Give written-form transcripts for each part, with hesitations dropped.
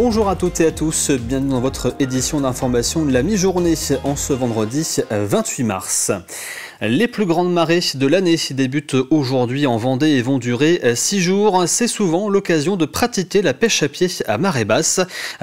Bonjour à toutes et à tous, bienvenue dans votre édition d'information de la mi-journée en ce vendredi 28 mars. Les plus grandes marées de l'année débutent aujourd'hui en Vendée et vont durer 6 jours. C'est souvent l'occasion de pratiquer la pêche à pied à marée basse.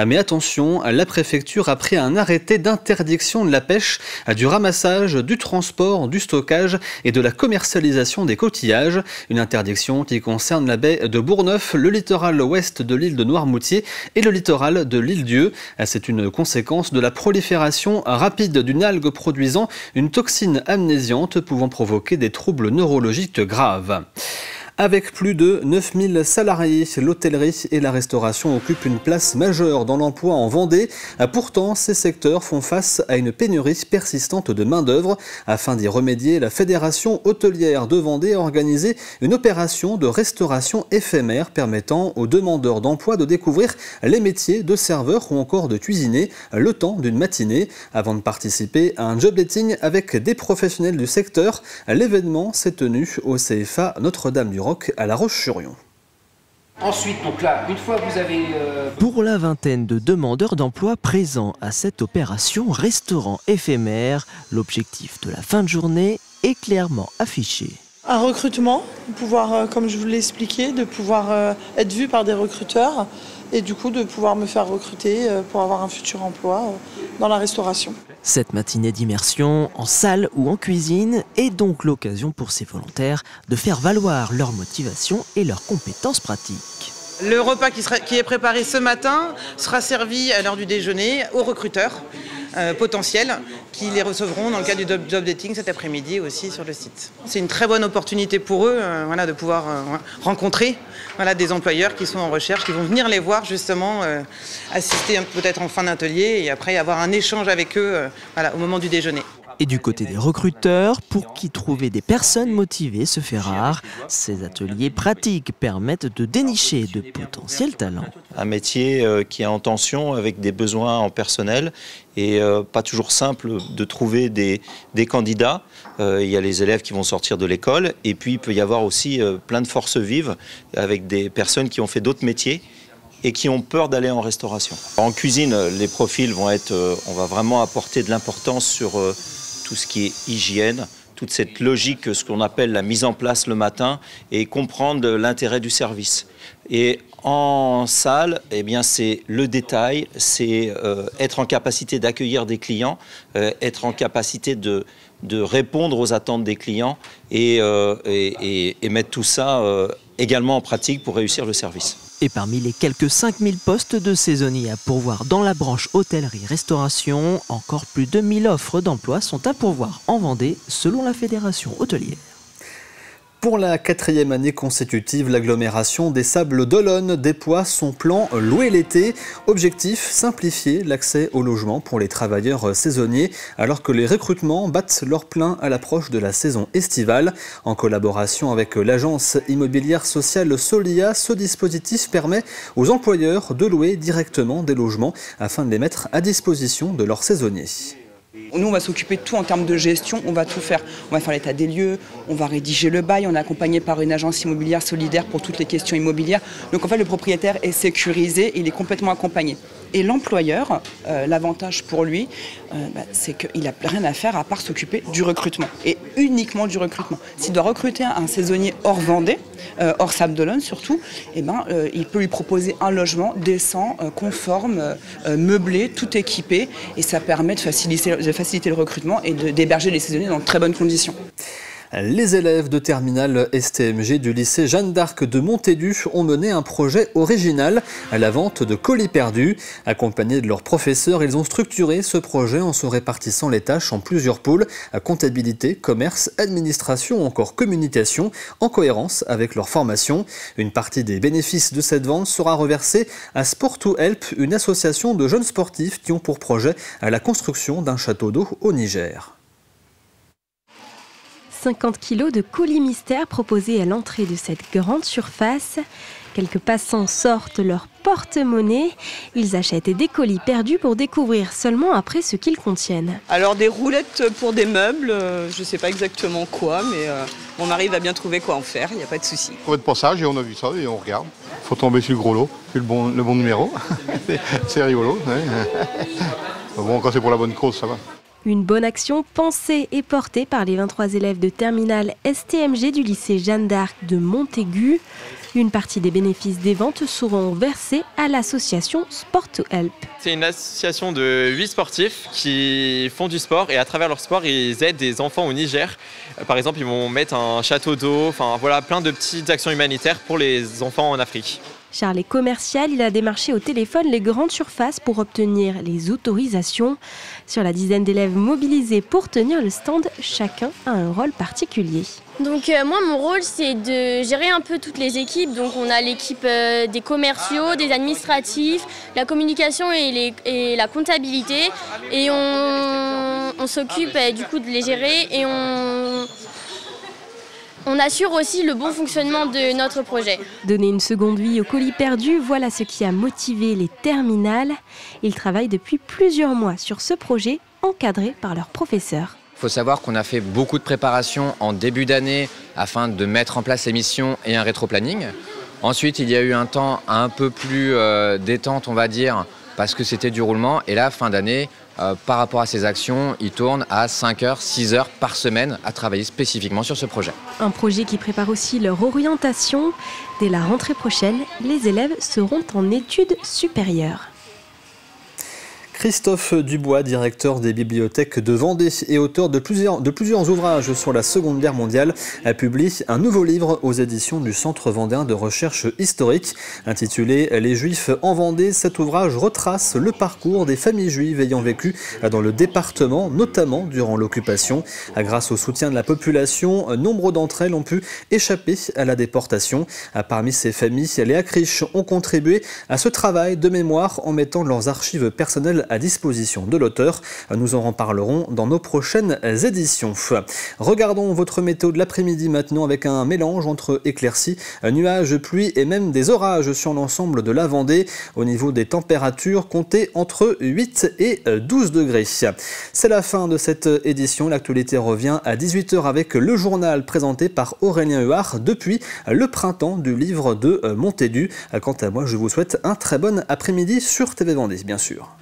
Mais attention, la préfecture a pris un arrêté d'interdiction de la pêche, du ramassage, du transport, du stockage et de la commercialisation des coquillages. Une interdiction qui concerne la baie de Bourgneuf, le littoral ouest de l'île de Noirmoutier et le littoral de l'île Dieu. C'est une conséquence de la prolifération rapide d'une algue produisant une toxine amnésiante pouvant provoquer des troubles neurologiques graves. Avec plus de 9000 salariés, l'hôtellerie et la restauration occupent une place majeure dans l'emploi en Vendée. Pourtant, ces secteurs font face à une pénurie persistante de main-d'œuvre. Afin d'y remédier, la Fédération hôtelière de Vendée a organisé une opération de restauration éphémère permettant aux demandeurs d'emploi de découvrir les métiers de serveur ou encore de cuisinier le temps d'une matinée. Avant de participer à un job dating avec des professionnels du secteur, l'événement s'est tenu au CFA Notre-Dame-du-Roc à La Roche-sur-Yon. Ensuite, donc là, une fois que vous avez... Pour la vingtaine de demandeurs d'emploi présents à cette opération restaurant éphémère, l'objectif de la fin de journée est clairement affiché. Un recrutement, pouvoir, comme je vous l'ai expliqué, de pouvoir être vu par des recruteurs et du coup de pouvoir me faire recruter pour avoir un futur emploi dans la restauration. Cette matinée d'immersion en salle ou en cuisine est donc l'occasion pour ces volontaires de faire valoir leur motivation et leurs compétences pratiques. Le repas qui est préparé ce matin sera servi à l'heure du déjeuner aux recruteurs potentiels qui les recevront dans le cadre du job dating cet après-midi aussi sur le site. C'est une très bonne opportunité pour eux de pouvoir rencontrer des employeurs qui sont en recherche, qui vont venir les voir justement, assister peut-être en fin d'atelier et après avoir un échange avec eux au moment du déjeuner. Et du côté des recruteurs, pour qui trouver des personnes motivées se fait rare, ces ateliers pratiques permettent de dénicher de potentiels talents. Un métier qui est en tension avec des besoins en personnel et pas toujours simple de trouver des candidats. Il y a les élèves qui vont sortir de l'école et puis il peut y avoir aussi plein de forces vives avec des personnes qui ont fait d'autres métiers et qui ont peur d'aller en restauration. En cuisine, les profils vont être, on va vraiment apporter de l'importance sur tout ce qui est hygiène, toute cette logique, ce qu'on appelle la mise en place le matin et comprendre l'intérêt du service. Et en salle, eh bien, c'est le détail, c'est être en capacité d'accueillir des clients, être en capacité de répondre aux attentes des clients et mettre tout ça également en pratique pour réussir le service. Et parmi les quelques 5000 postes de saisonniers à pourvoir dans la branche hôtellerie-restauration, encore plus de 1000 offres d'emploi sont à pourvoir en Vendée, selon la Fédération hôtelière. Pour la 4e année consécutive, l'agglomération des Sables d'Olonne déploie son plan Louer l'été. Objectif, simplifier l'accès au logement pour les travailleurs saisonniers alors que les recrutements battent leur plein à l'approche de la saison estivale. En collaboration avec l'agence immobilière sociale Solia, ce dispositif permet aux employeurs de louer directement des logements afin de les mettre à disposition de leurs saisonniers. Nous, on va s'occuper de tout en termes de gestion, on va tout faire. On va faire l'état des lieux, on va rédiger le bail, on est accompagné par une agence immobilière solidaire pour toutes les questions immobilières. Donc en fait, le propriétaire est sécurisé et il est complètement accompagné. Et l'employeur, l'avantage pour lui, c'est qu'il n'a rien à faire à part s'occuper du recrutement. Et uniquement du recrutement. S'il doit recruter un saisonnier hors Vendée, hors Sables d'Olonne surtout, il peut lui proposer un logement décent, conforme, meublé, tout équipé. Et ça permet de faciliter le recrutement et d'héberger les saisonniers dans de très bonnes conditions. Les élèves de terminale STMG du lycée Jeanne d'Arc de Montaigu ont mené un projet original à la vente de colis perdus. Accompagnés de leurs professeurs, ils ont structuré ce projet en se répartissant les tâches en plusieurs pôles, à comptabilité, commerce, administration ou encore communication, en cohérence avec leur formation. Une partie des bénéfices de cette vente sera reversée à Sport2Help, une association de jeunes sportifs qui ont pour projet la construction d'un château d'eau au Niger. 50 kilos de colis mystères proposés à l'entrée de cette grande surface. Quelques passants sortent leur porte-monnaie. Ils achètent des colis perdus pour découvrir seulement après ce qu'ils contiennent. Alors des roulettes pour des meubles, je ne sais pas exactement quoi, mais mon mari va bien trouver quoi en faire, il n'y a pas de souci. Pour être passage et on a vu ça et on regarde. Il faut tomber sur le gros lot, sur le bon numéro. C'est rigolo. Ouais. Bon, quand c'est pour la bonne cause, ça va. Une bonne action pensée et portée par les 23 élèves de terminale STMG du lycée Jeanne d'Arc de Montaigu. Une partie des bénéfices des ventes seront versés à l'association Sport to Help. C'est une association de 8 sportifs qui font du sport et à travers leur sport, ils aident des enfants au Niger. Par exemple, ils vont mettre un château d'eau, enfin voilà, plein de petites actions humanitaires pour les enfants en Afrique. Charles est commercial, il a démarché au téléphone les grandes surfaces pour obtenir les autorisations. Sur la dizaine d'élèves mobilisés pour tenir le stand, chacun a un rôle particulier. Donc moi mon rôle c'est de gérer un peu toutes les équipes, donc on a l'équipe des commerciaux, des administratifs, la communication et la comptabilité et on s'occupe du coup de les gérer et on assure aussi le bon fonctionnement de notre projet. Donner une seconde vie aux colis perdus, voilà ce qui a motivé les terminales. Ils travaillent depuis plusieurs mois sur ce projet, encadré par leurs professeurs. Il faut savoir qu'on a fait beaucoup de préparation en début d'année afin de mettre en place les missions et un rétro-planning. Ensuite, il y a eu un temps un peu plus détente, on va dire, parce que c'était du roulement. Et là, fin d'année, par rapport à ces actions, ils tournent à 5 heures, 6 heures par semaine à travailler spécifiquement sur ce projet. Un projet qui prépare aussi leur orientation. Dès la rentrée prochaine, les élèves seront en études supérieures. Christophe Dubois, directeur des bibliothèques de Vendée et auteur de plusieurs ouvrages sur la Seconde Guerre mondiale, a publié un nouveau livre aux éditions du Centre vendéen de recherche historique. Intitulé « Les Juifs en Vendée », cet ouvrage retrace le parcours des familles juives ayant vécu dans le département, notamment durant l'occupation. Grâce au soutien de la population, nombre d'entre elles ont pu échapper à la déportation. Parmi ces familles, les Acriches ont contribué à ce travail de mémoire en mettant leurs archives personnelles à disposition de l'auteur. Nous en reparlerons dans nos prochaines éditions. Regardons votre météo de l'après-midi maintenant avec un mélange entre éclaircies, nuages, pluie et même des orages sur l'ensemble de la Vendée. Au niveau des températures, comptez entre 8 et 12 degrés. C'est la fin de cette édition. L'actualité revient à 18h avec le journal présenté par Aurélien Huard depuis le printemps du livre de Montaigu. Quant à moi, je vous souhaite un très bon après-midi sur TV Vendée, bien sûr.